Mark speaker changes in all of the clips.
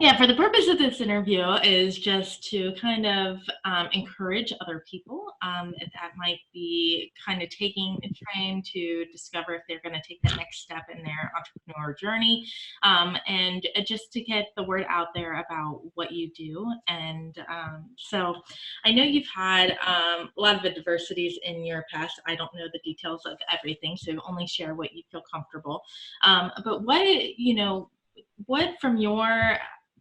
Speaker 1: Yeah, for the purpose of this interview is just to kind of encourage other people that might be kind of trying to discover if they're going to take that next step in their entrepreneur journey, and just to get the word out there about what you do. And so I know you've had a lot of adversities in your past. I don't know the details of everything, so only share what you feel comfortable. But what from your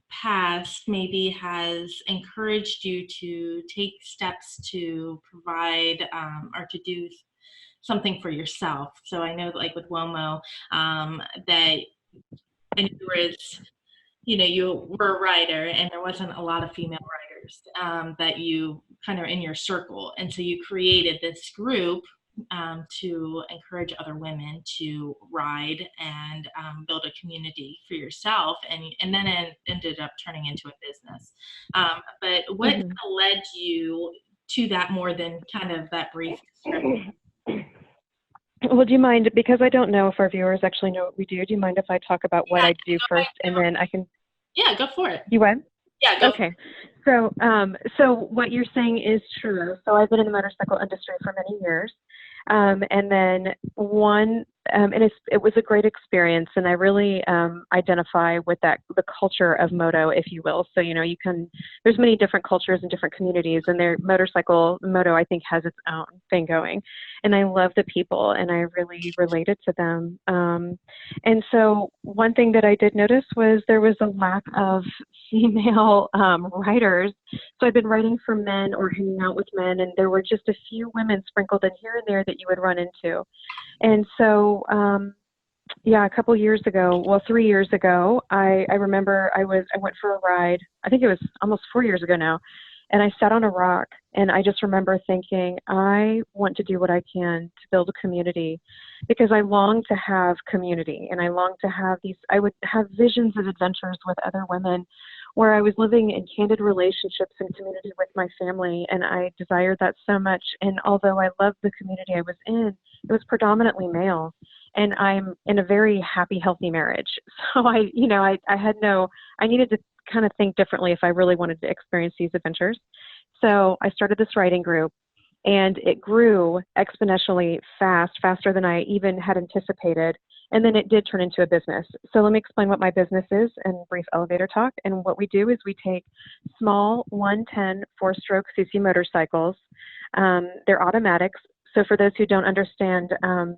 Speaker 1: past maybe has encouraged you to take steps to provide or to do something for yourself? So I know, like with WOMO, that and you were a writer, and there wasn't a lot of female writers that you kind of in your circle, and so you created this group to encourage other women to ride and build a community for yourself, and then it ended up turning into a business. But what led you to that more than kind of that brief description?
Speaker 2: Well, do you mind, because I don't know if our viewers actually know what we do you mind if I talk about what I do first, and then I can...
Speaker 1: Yeah, go for it.
Speaker 2: You what?
Speaker 1: Yeah, go.
Speaker 2: Okay. So what you're saying is true. So I've been in the motorcycle industry for many years. And then it was a great experience, and I really identify with the culture of moto, if you will. So, there's many different cultures and different communities, and their moto, I think, has its own thing going. And I love the people, and I really related to them. And so one thing that I did notice was there was a lack of female writers. So I've been writing for men or hanging out with men, and there were just a few women sprinkled in here and there that you would run into. And so, a couple years ago, 3 years ago, I remember I went for a ride. I think it was almost 4 years ago now. And I sat on a rock, and I just remember thinking, I want to do what I can to build a community, because I long to have community, and I long to have I would have visions of adventures with other women where I was living in candid relationships and community with my family, and I desired that so much. And although I loved the community I was in, it was predominantly male, and I'm in a very happy, healthy marriage. So I needed to kind of think differently if I really wanted to experience these adventures. So I started this writing group, and it grew exponentially faster than I even had anticipated. And then it did turn into a business. So let me explain what my business is in brief elevator talk. And what we do is we take small 110 4-stroke CC motorcycles. They're automatics. So for those who don't understand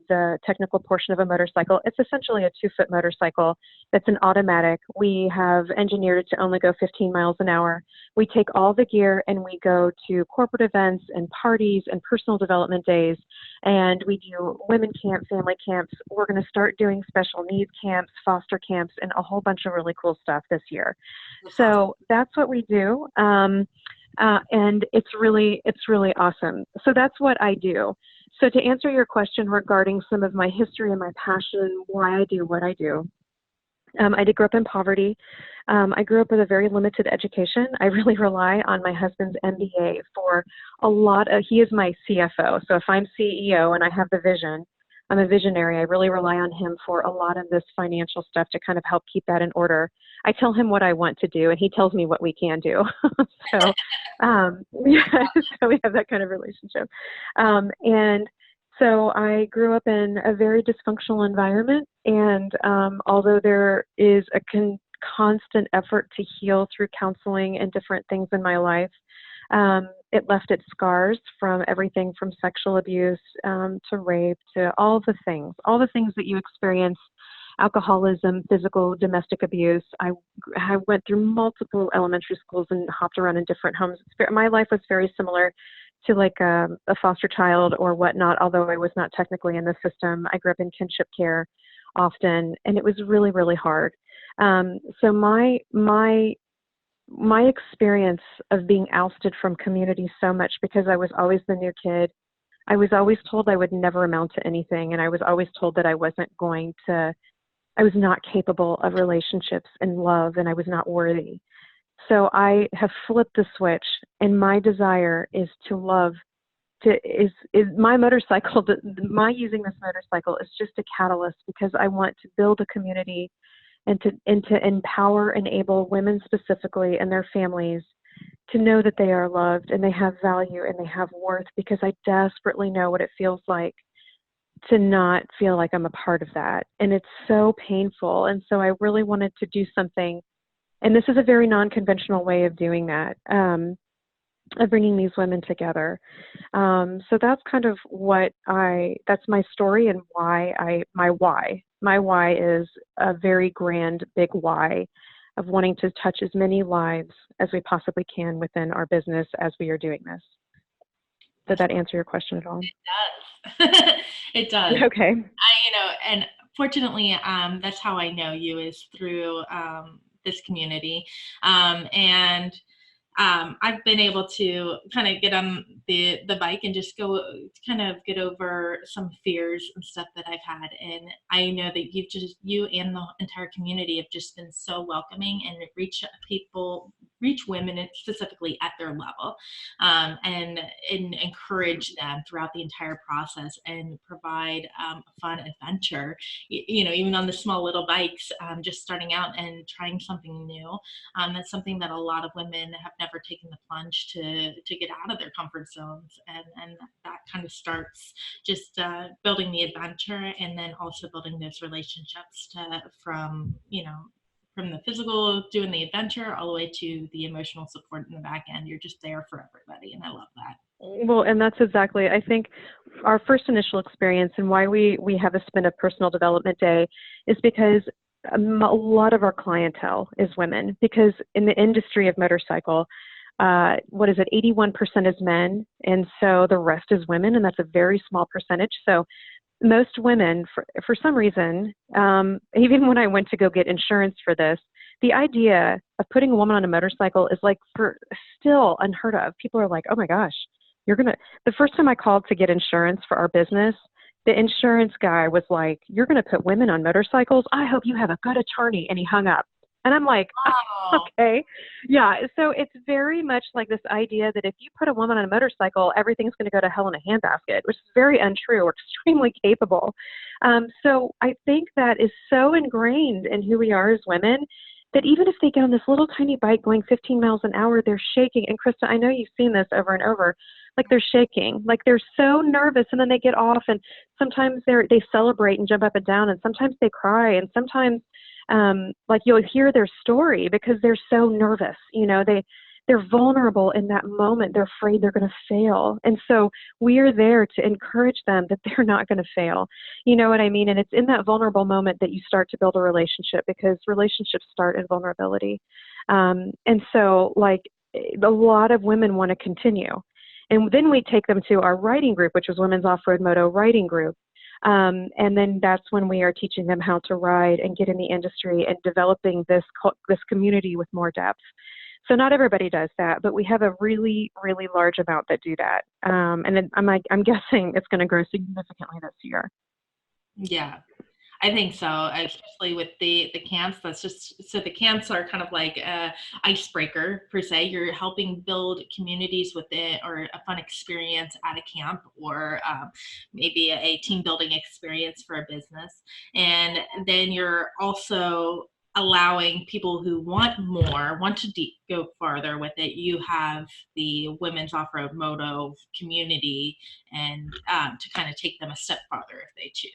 Speaker 2: the technical portion of a motorcycle, it's essentially a 2-foot motorcycle that's an automatic. We have engineered it to only go 15 miles an hour. We take all the gear and we go to corporate events and parties and personal development days, and we do women camp, family camps. We're going to start doing special needs camps, foster camps, and a whole bunch of really cool stuff this year. So that's what we do. And it's really awesome. So that's what I do. So to answer your question regarding some of my history and my passion, why I do what I do, I did grow up in poverty. I grew up with a very limited education. I really rely on my husband's MBA for he is my CFO. So if I'm CEO and I have the vision, I'm a visionary. I really rely on him for a lot of this financial stuff to kind of help keep that in order. I tell him what I want to do, and he tells me what we can do. So we have that kind of relationship. And so I grew up in a very dysfunctional environment, and although there is a constant effort to heal through counseling and different things in my life, it left its scars from everything from sexual abuse to rape to all the things that you experience, alcoholism, physical, domestic abuse. I went through multiple elementary schools and hopped around in different homes. My life was very similar to like a foster child or whatnot, although I was not technically in the system. I grew up in kinship care often, and it was really, really hard. So my experience of being ousted from community so much because I was always the new kid. I was always told I would never amount to anything, and I was always told that I was not capable of relationships and love, and I was not worthy. So I have flipped the switch, and my desire is to love. Is my motorcycle, my using this motorcycle is just a catalyst, because I want to build a community and to empower, enable women specifically and their families to know that they are loved and they have value and they have worth, because I desperately know what it feels like to not feel like I'm a part of that. And it's so painful. And so I really wanted to do something, and this is a very non-conventional way of doing that, of bringing these women together. So that's kind of that's my story and my why. My why is a very grand, big why of wanting to touch as many lives as we possibly can within our business as we are doing this. Did that answer your question at all?
Speaker 1: It does. It does.
Speaker 2: Okay.
Speaker 1: And fortunately, that's how I know you, is through this community. And I've been able to kind of get on the bike and just go kind of get over some fears and stuff that I've had. And I know that you and the entire community have just been so welcoming and reach women specifically at their level, and encourage them throughout the entire process and provide a fun adventure, even on the small little bikes, just starting out and trying something new. That's something that a lot of women have never taken the plunge to get out of their comfort zones, and that kind of starts just building the adventure, and then also building those relationships from the physical, doing the adventure, all the way to the emotional support in the back end. You're just there for everybody, and I love that.
Speaker 2: Well, and that's exactly, I think, our first initial experience, and why we have a spin of personal development day, is because a lot of our clientele is women, because in the industry of motorcycle, 81% is men, and so the rest is women, and that's a very small percentage. So most women, for some reason, even when I went to go get insurance for this, the idea of putting a woman on a motorcycle is still unheard of. People are like, oh my gosh, the first time I called to get insurance for our business, the insurance guy was like, you're going to put women on motorcycles? I hope you have a good attorney. And he hung up. And I'm like, oh. Okay. Yeah. So it's very much like this idea that if you put a woman on a motorcycle, everything's going to go to hell in a handbasket, which is very untrue. We're extremely capable. So I think that is so ingrained in who we are as women, that even if they get on this little tiny bike going 15 miles an hour, they're shaking. And Krista, I know you've seen this over and over. Like, they're shaking, like they're so nervous, and then they get off, and sometimes they celebrate and jump up and down, and sometimes they cry, and sometimes you'll hear their story because they're so nervous. They're vulnerable in that moment. They're afraid they're going to fail. And so we are there to encourage them that they're not going to fail. You know what I mean? And it's in that vulnerable moment that you start to build a relationship, because relationships start in vulnerability. And so a lot of women want to continue. And then we take them to our riding group, which was Women's Off-Road Moto Riding Group. And then that's when we are teaching them how to ride and get in the industry and developing this community with more depth. So not everybody does that, but we have a really, really large amount that do that. And then I'm guessing it's going to grow significantly this year.
Speaker 1: Yeah, I think so, especially with the camps. So the camps are kind of like a icebreaker per se. You're helping build communities within, or a fun experience at a camp, or maybe a team building experience for a business. And then you're also allowing people who want to go farther with it. You have the Women's Off-Road Moto community, and to kind of take them a step farther if they choose.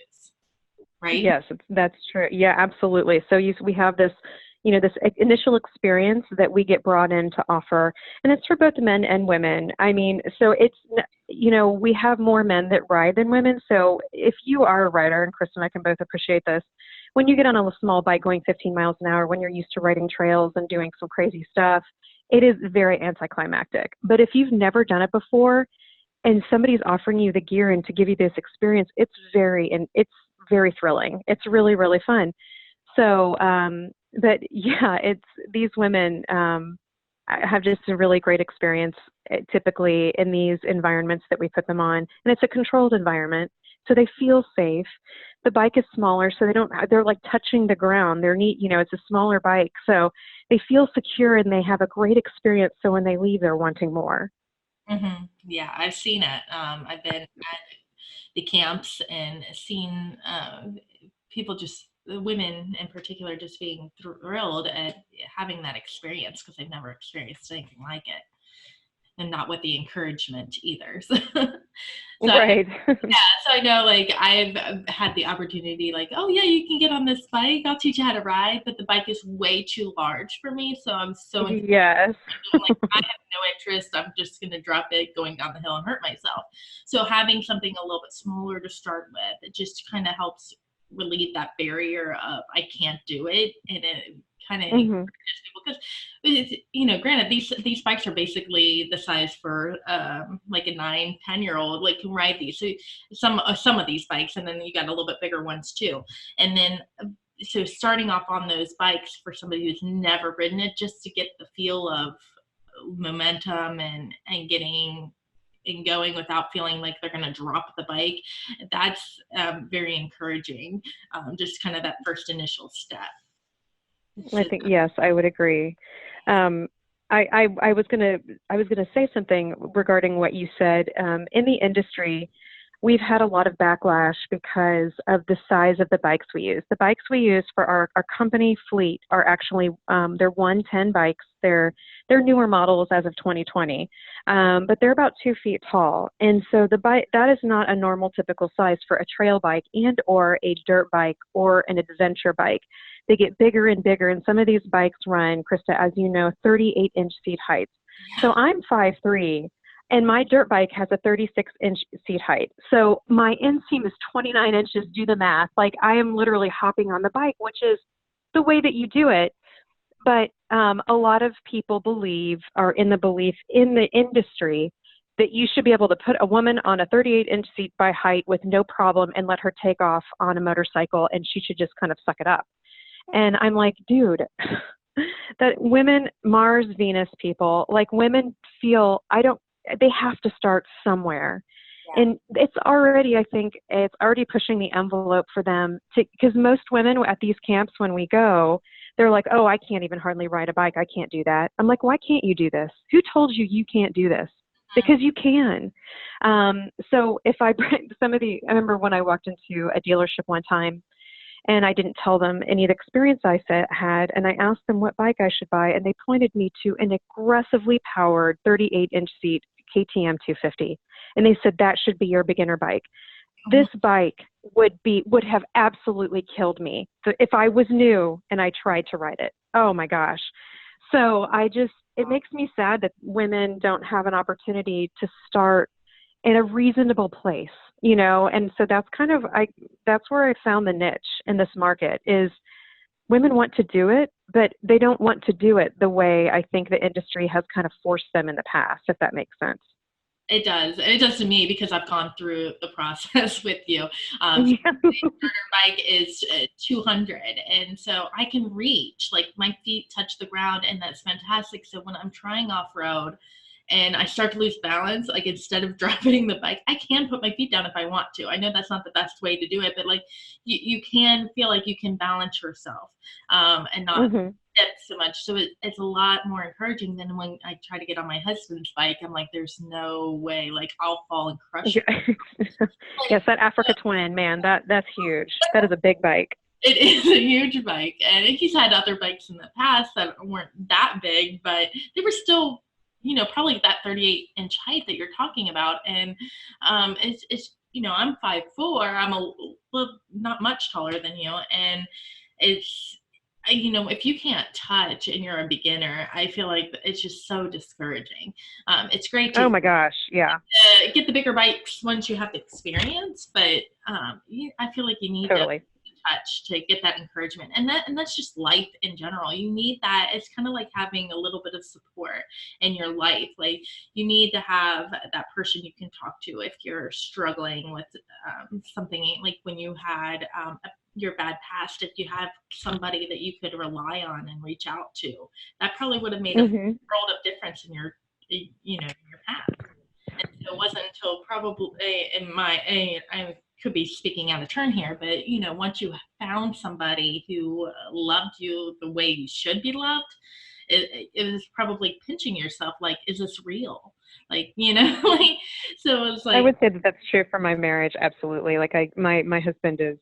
Speaker 1: Right?
Speaker 2: Yes, that's true. Yeah, absolutely. So we have this, this initial experience that we get brought in to offer, and it's for both men and women. I mean, so it's, we have more men that ride than women. So if you are a rider, and Krista and I can both appreciate this, when you get on a small bike going 15 miles an hour, when you're used to riding trails and doing some crazy stuff, it is very anticlimactic. But if you've never done it before, and somebody's offering you the gear and to give you this experience, it's very thrilling. It's really, really fun. So, but yeah, these women have just a really great experience typically in these environments that we put them on. And it's a controlled environment, so they feel safe. The bike is smaller, so they're like touching the ground. They're neat, it's a smaller bike. So they feel secure and they have a great experience. So when they leave, they're wanting more.
Speaker 1: Mm-hmm. Yeah, I've seen it. I've been at the camps and seen people just the women in particular just being thrilled at having that experience because they've never experienced anything like it, and not with the encouragement either. So,
Speaker 2: Right.
Speaker 1: so I know, like, I've had the opportunity, like, oh yeah, you can get on this bike. I'll teach you how to ride, but the bike is way too large for me. So I'm so
Speaker 2: Yes.
Speaker 1: like, I have no interest. I'm just gonna drop it going down the hill and hurt myself. So having something a little bit smaller to start with, it just kind of helps relieve that barrier of I can't do it, and it kind of
Speaker 2: Hmm.
Speaker 1: encourages people because, you know, granted, these bikes are basically the size for like a 9-10 year old like can ride these. So some of these bikes, and then you got a little bit bigger ones too. And then so starting off on those bikes for somebody who's never ridden it, just to get the feel of momentum and getting and going without feeling like they're going to drop the bike, that's very encouraging. Just kind of that first initial step.
Speaker 2: I think, yes, I would agree. Um, I was gonna say something regarding what you said. In the industry, we've had a lot of backlash because of the size of the bikes we use. The bikes we use for our company fleet are actually they're 110 bikes. They're newer models as of 2020, but they're about 2 feet tall. And so the bike, that is not a normal typical size for a trail bike and or a dirt bike or an adventure bike. They get bigger and bigger, and some of these bikes run, Krista, as you know, 38-inch seat heights. So I'm 5'3", and my dirt bike has a 36-inch seat height. So my inseam is 29 inches. Do the math. Like, I am literally hopping on the bike, which is the way that you do it. But a lot of people believe, or in the belief in the industry, that you should be able to put a woman on a 38-inch seat by height with no problem and let her take off on a motorcycle, and she should just kind of suck it up. And I'm like, dude, that women, Mars, Venus people, like, women feel, they have to start somewhere.
Speaker 1: Yeah.
Speaker 2: And it's already, I think, it's already pushing the envelope for them to, because most women at these camps, when we go, they're like, oh, I can't even hardly ride a bike. I can't do that. I'm like, why can't you do this? Who told you you can't do this? Because you can. So if I bring I remember when I walked into a dealership one time, and I didn't tell them any of the experience I had, and I asked them what bike I should buy, and they pointed me to an aggressively powered 38-inch seat KTM 250, and they said that should be your beginner bike. This bike would have absolutely killed me if I was new and I tried to ride it. Oh my gosh. So it makes me sad that women don't have an opportunity to start in a reasonable place, you know? And so that's that's where I found the niche in this market is women want to do it, but they don't want to do it the way I think the industry has kind of forced them in the past, if that makes sense.
Speaker 1: It does. It does to me because I've gone through the process with you.
Speaker 2: Yeah.
Speaker 1: Starter bike is 200, and so I can reach, like, my feet touch the ground, and that's fantastic. So when I'm trying off road and I start to lose balance, like, instead of dropping the bike, I can put my feet down if I want to. I know that's not the best way to do it, but like you can feel like you can balance yourself and not dip so much. So it's a lot more encouraging than when I try to get on my husband's bike. I'm like, there's no way, like, I'll fall and crush it.
Speaker 2: Yes, that Africa Twin, man, that's huge. That is a big bike.
Speaker 1: It is a huge bike, and he's had other bikes in the past that weren't that big, but they were still, you know, probably that 38-inch height that you're talking about. And it's you know, I'm 5'4", I'm a little, not much taller than you, and it's, you know, if you can't touch and you're a beginner, I feel like it's just so discouraging. It's great to
Speaker 2: Oh my gosh, yeah,
Speaker 1: get the bigger bikes once you have the experience, but I feel like you need
Speaker 2: totally.
Speaker 1: to touch to get that encouragement, and that's just life in general. You need that. It's kind of like having a little bit of support in your life. Like, you need to have that person you can talk to if you're struggling with something, like when you had your bad past. If you have somebody that you could rely on and reach out to, that probably would have made a world of difference in your, you know, your path. And so it wasn't until probably I could be speaking out of turn here, but, you know, once you found somebody who loved you the way you should be loved, it was probably pinching yourself, like, is this real? Like, you know, like, so it was like,
Speaker 2: I would say that that's true for my marriage. Absolutely. Like my husband is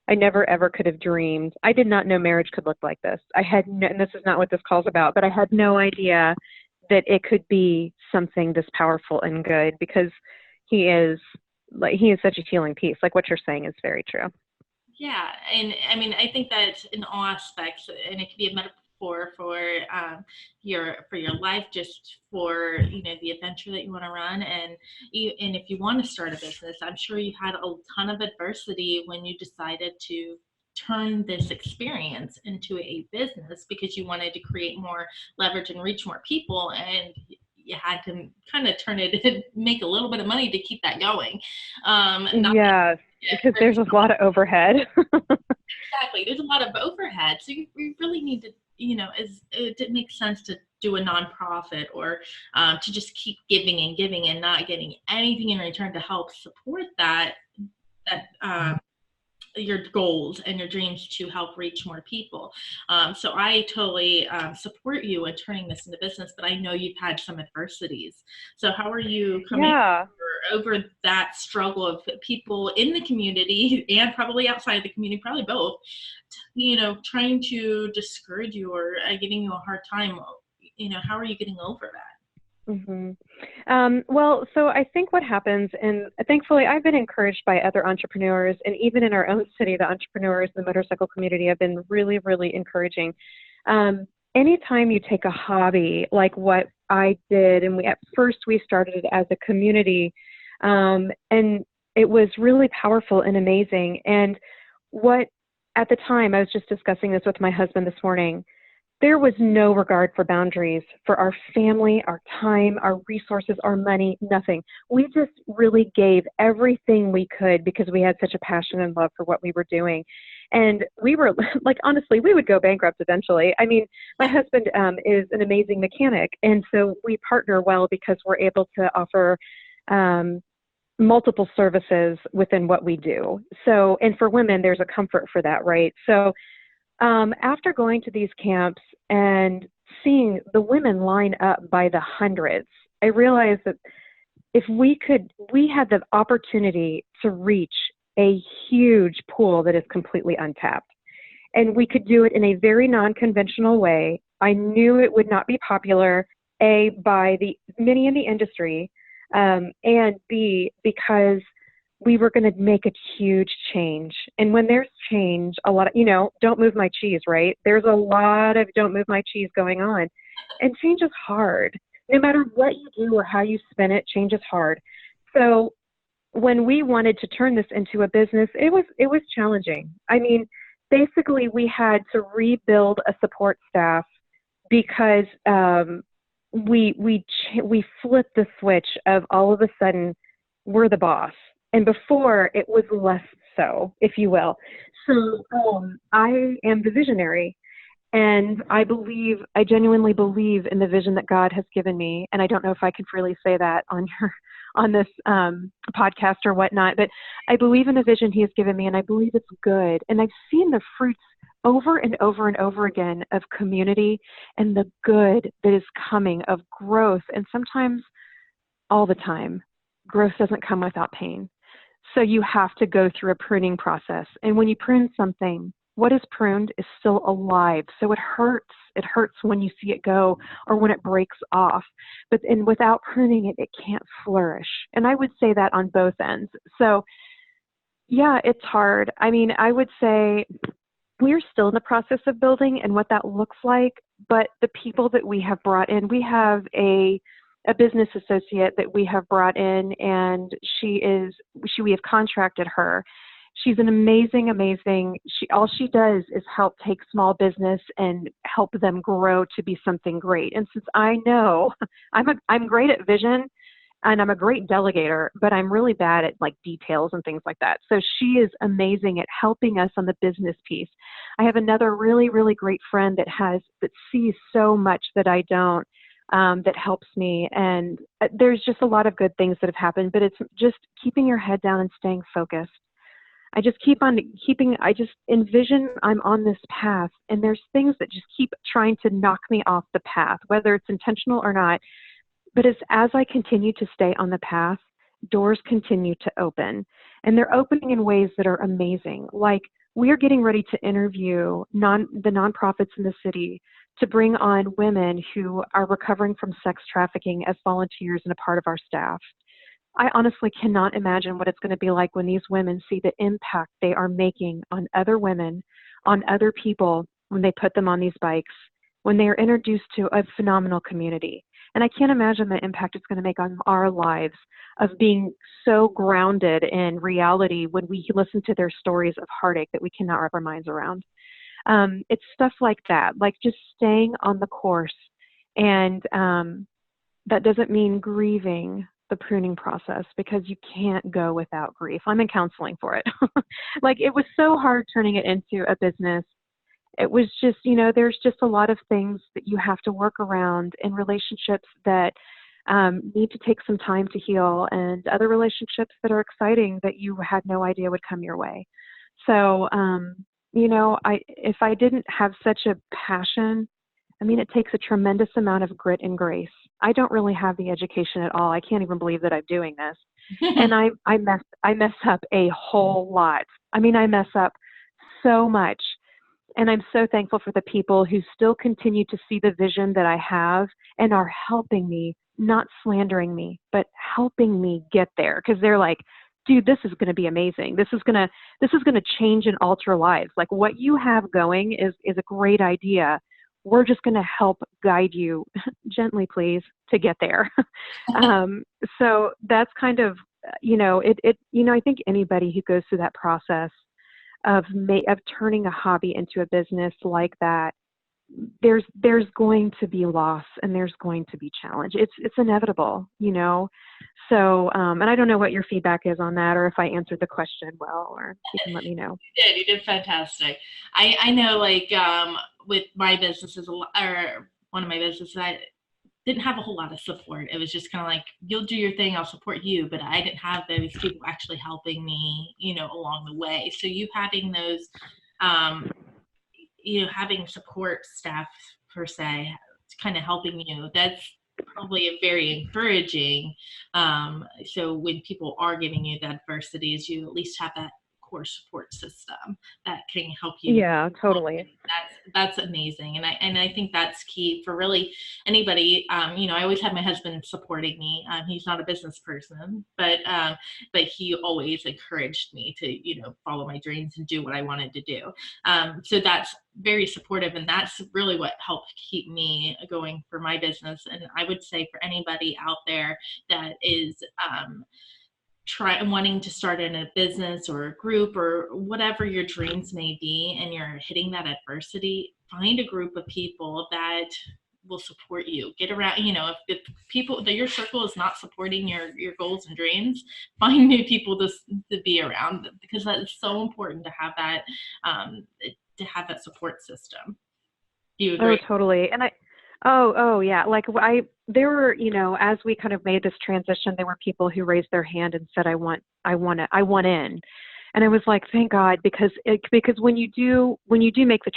Speaker 2: I never ever could have dreamed. I did not know marriage could look like this. I had no, and this is not what this call's about, but I had no idea that it could be something this powerful and good, because he is such a healing piece. Like what you're saying is very true.
Speaker 1: Yeah, and I mean, I think that in all aspects, and it can be a metaphor for your life, just for the adventure that you want to run, and if you want to start a business, I'm sure you had a ton of adversity when you decided to turn this experience into a business because you wanted to create more leverage and reach more people, and you had to kind of turn it and make a little bit of money to keep that going.
Speaker 2: Yes, because there's a lot of overhead.
Speaker 1: Exactly. There's a lot of overhead. So you really need to, it makes sense to do a nonprofit, or to just keep giving and giving and not getting anything in return to help support that your goals and your dreams to help reach more people. So I totally support you in turning this into business, but I know you've had some adversities. So how are you coming over that struggle of people in the community and probably outside the community, probably both, trying to discourage you or giving you a hard time? How are you getting over that?
Speaker 2: Well, so I think what happens, and thankfully I've been encouraged by other entrepreneurs, and even in our own city, the entrepreneurs in the motorcycle community have been really, really encouraging. Anytime you take a hobby like what I did, and at first we started it as a community, and it was really powerful and amazing. And at the time, I was just discussing this with my husband this morning, there was no regard for boundaries for our family, our time, our resources, our money, nothing. We just really gave everything we could because we had such a passion and love for what we were doing. And we were like, honestly, we would go bankrupt eventually. I mean, my husband is an amazing mechanic. And so we partner well because we're able to offer multiple services within what we do. So, and for women, there's a comfort for that, right? So after going to these camps and seeing the women line up by the hundreds, I realized that we had the opportunity to reach a huge pool that is completely untapped. And we could do it in a very non-conventional way. I knew it would not be popular, A, by the many in the industry, and B, because we were going to make a huge change. And when there's change, a lot of, don't move my cheese, right? There's a lot of don't move my cheese going on. And change is hard. No matter what you do or how you spin it, change is hard. So when we wanted to turn this into a business, it was challenging. I mean, basically we had to rebuild a support staff because we flipped the switch of all of a sudden we're the boss. And before, it was less so, if you will. So I am the visionary, and I genuinely believe in the vision that God has given me. And I don't know if I can freely say that on this podcast or whatnot, but I believe in the vision He has given me, and I believe it's good. And I've seen the fruits over and over and over again of community and the good that is coming of growth. And sometimes, all the time, growth doesn't come without pain. So you have to go through a pruning process. And when you prune something, what is pruned is still alive. So it hurts. It hurts when you see it go or when it breaks off. And without pruning it, it can't flourish. And I would say that on both ends. So yeah, it's hard. I mean, I would say we're still in the process of building and what that looks like. But the people that we have brought in, we have a business associate that we have brought in, and we have contracted her. She's an amazing, all she does is help take small business and help them grow to be something great. And since I know I'm great at vision and I'm a great delegator, but I'm really bad at like details and things like that. So she is amazing at helping us on the business piece. I have another really, really great friend that sees so much that I don't. That helps me. And there's just a lot of good things that have happened, but it's just keeping your head down and staying focused. I just I just envision I'm on this path, and there's things that just keep trying to knock me off the path, whether it's intentional or not. But as I continue to stay on the path, doors continue to open, and they're opening in ways that are amazing. Like we are getting ready to interview the nonprofits in the city to bring on women who are recovering from sex trafficking as volunteers and a part of our staff. I honestly cannot imagine what it's going to be like when these women see the impact they are making on other women, on other people, when they put them on these bikes, when they are introduced to a phenomenal community. And I can't imagine the impact it's going to make on our lives of being so grounded in reality when we listen to their stories of heartache that we cannot wrap our minds around. It's stuff like that, like just staying on the course. And that doesn't mean grieving the pruning process, because you can't go without grief. I'm in counseling for it. Like, it was so hard turning it into a business. It was just, there's just a lot of things that you have to work around in relationships that need to take some time to heal, and other relationships that are exciting that you had no idea would come your way. So, if I didn't have such a passion, it takes a tremendous amount of grit and grace. I don't really have the education at all. I can't even believe that I'm doing this. And I mess up a whole lot. I mess up so much. And I'm so thankful for the people who still continue to see the vision that I have and are helping me, not slandering me, but helping me get there. Because they're like, dude, this is going to be amazing. This is going to change and alter lives. Like, what you have going is a great idea. We're just going to help guide you gently, please, to get there. So that's kind of, I think anybody who goes through that process of turning a hobby into a business like that, there's going to be loss and there's going to be challenge. It's inevitable, So, and I don't know what your feedback is on that, or if I answered the question well, or you can let me know.
Speaker 1: You did fantastic. I know, like, with my businesses, or one of my businesses, I didn't have a whole lot of support. It was just kind of like, you'll do your thing, I'll support you. But I didn't have those people actually helping me, along the way. So you having those, having support staff per se, kind of helping you, that's probably a very encouraging. So when people are giving you the adversities, you at least have that core support system that can help you.
Speaker 2: Yeah, totally.
Speaker 1: That's amazing. And I think that's key for really anybody. I always had my husband supporting me. He's not a business person, but he always encouraged me to, follow my dreams and do what I wanted to do. So that's very supportive, and that's really what helped keep me going for my business. And I would say for anybody out there that is, wanting to start in a business or a group or whatever your dreams may be, and you're hitting that adversity, find a group of people that will support you. Get around, if people that your circle is not supporting your goals and dreams, find new people to be around, because that is so important to have that support system. Do you agree?
Speaker 2: Oh, totally. And Oh, yeah. Like, there were, as we kind of made this transition, there were people who raised their hand and said, I want in. And I was like, thank God, because when you do make the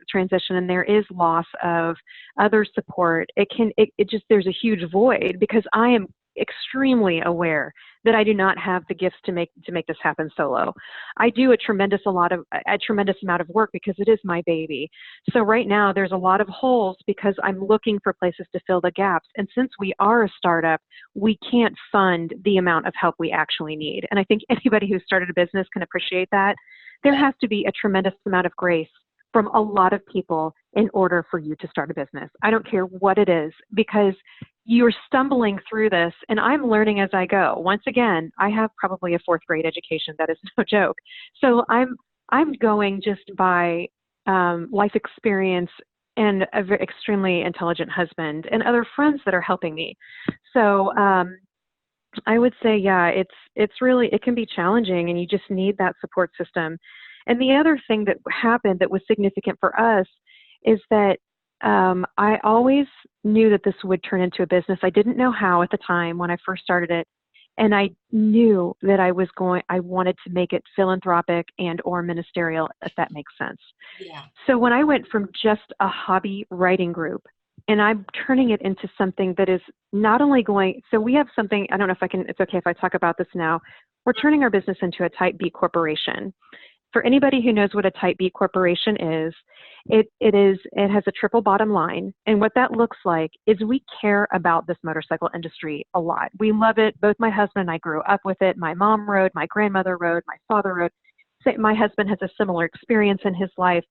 Speaker 2: transition and there is loss of other support, there's a huge void, because I am extremely aware that I do not have the gifts to make this happen solo. I do a tremendous amount of work because it is my baby. So right now there's a lot of holes because I'm looking for places to fill the gaps. And since we are a startup, we can't fund the amount of help we actually need. And I think anybody who started a business can appreciate that. There has to be a tremendous amount of grace from a lot of people in order for you to start a business. I don't care what it is, because you're stumbling through this, and I'm learning as I go. Once again, I have probably a 4th grade education. That is no joke. So I'm going just by life experience and a very extremely intelligent husband and other friends that are helping me. So I would say, yeah, it's really, it can be challenging, and you just need that support system. And the other thing that happened that was significant for us is that I always knew that this would turn into a business. I didn't know how at the time when I first started it. And I knew that I wanted to make it philanthropic and or ministerial, if that makes sense.
Speaker 1: Yeah.
Speaker 2: So when I went from just a hobby writing group, and I'm turning it into something that is not only so we have something, I don't know if it's okay if I talk about this now. We're turning our business into a type B corporation. for anybody who knows what a Type B corporation is, it has a triple bottom line. And what that looks like is we care about this motorcycle industry a lot. We love it. Both my husband and I grew up with it. My mom rode, my grandmother rode, my father rode. My husband has a similar experience in his life.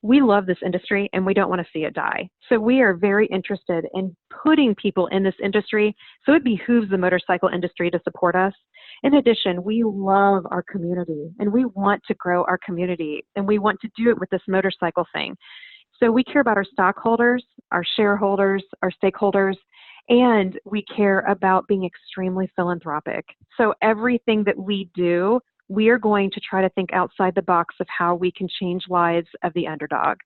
Speaker 2: We love this industry and we don't want to see it die. So we are very interested in putting people in this industry. So it behooves the motorcycle industry to support us. In addition, we love our community and we want to grow our community and we want to do it with this motorcycle thing. So we care about our stockholders, our shareholders, our stakeholders, and we care about being extremely philanthropic. So everything that we do, we are going to try to think outside the box of how we can change lives of the underdog.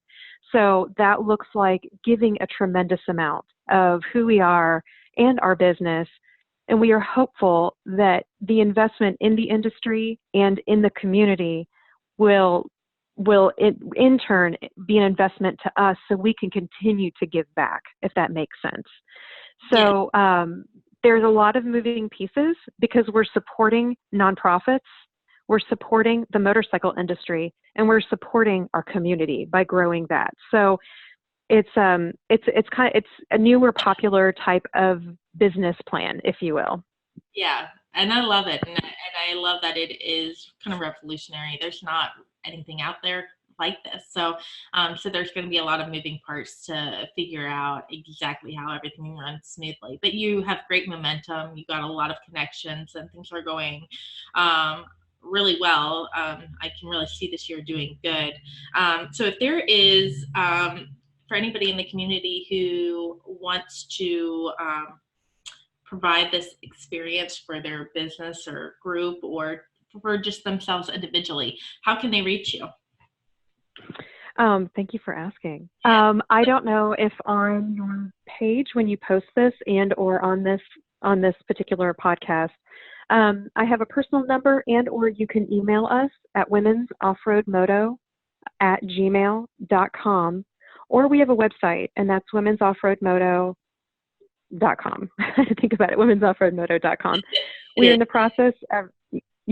Speaker 2: So that looks like giving a tremendous amount of who we are and our business. And we are hopeful that the investment in the industry and in the community will in turn be an investment to us so we can continue to give back, if that makes sense. So there's a lot of moving pieces because we're supporting nonprofits, we're supporting the motorcycle industry, and we're supporting our community by growing that. So it's a newer, popular type of business plan, if you will.
Speaker 1: Yeah, and I love it, and I love that it is kind of revolutionary. There's not anything out there like this, so so there's going to be a lot of moving parts to figure out exactly how everything runs smoothly. But you have great momentum. You got a lot of connections, and things are going really well. I can really see this year doing good. So if there is for anybody in the community who wants to provide this experience for their business or group or for just themselves individually, how can they reach you?
Speaker 2: Thank you for asking. I don't know if on your page when you post this and or on this particular podcast, I have a personal number and or you can email us at womensoffroadmoto@gmail.com, or we have a website and that's womensoffroadmoto.com. I had to think about it, womensoffroadmoto.com. We're in the process of,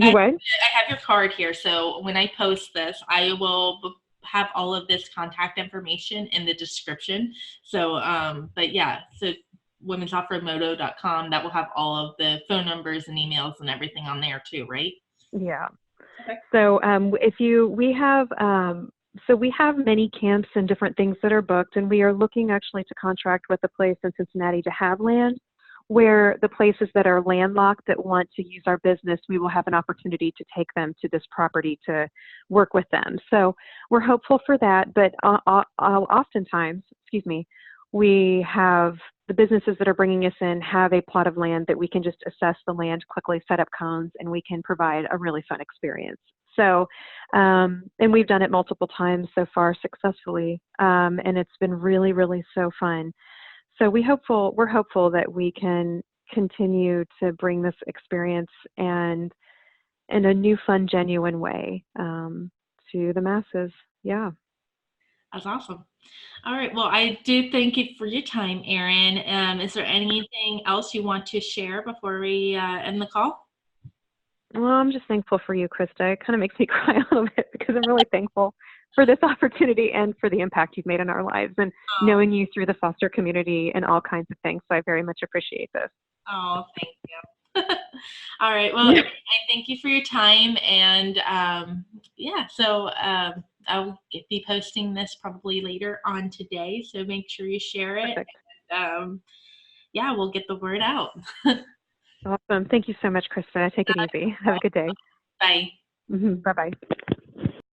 Speaker 1: I have your card here, so when I post this, I will have all of this contact information in the description. So, but yeah, so womensoffroadmoto.com, that will have all of the phone numbers and emails and everything on there too, right?
Speaker 2: Yeah.
Speaker 1: Okay.
Speaker 2: So we have many camps and different things that are booked, and we are looking actually to contract with a place in Cincinnati to have land, where the places that are landlocked that want to use our business, we will have an opportunity to take them to this property to work with them. So we're hopeful for that, but oftentimes, we have the businesses that are bringing us in have a plot of land that we can just assess the land, quickly set up cones, and we can provide a really fun experience. So, and we've done it multiple times so far successfully, and it's been really, really so fun. So we're hopeful that we can continue to bring this experience and in a new, fun, genuine way to the masses. Yeah.
Speaker 1: That's awesome. All right. Well, I do thank you for your time, Erin. Is there anything else you want to share before we end the call?
Speaker 2: Well, I'm just thankful for you, Krista. It kind of makes me cry a little bit because I'm really thankful for this opportunity and for the impact you've made in our lives and knowing you through the foster community and all kinds of things. So I very much appreciate this.
Speaker 1: Oh, thank you. All right. Well, I thank you for your time. And yeah, so I'll be posting this probably later on today. So make sure you share it. And, yeah, we'll get the word out.
Speaker 2: Awesome. Thank you so much, Krista. Take it easy. Have a good day.
Speaker 1: Bye.
Speaker 2: Bye-bye.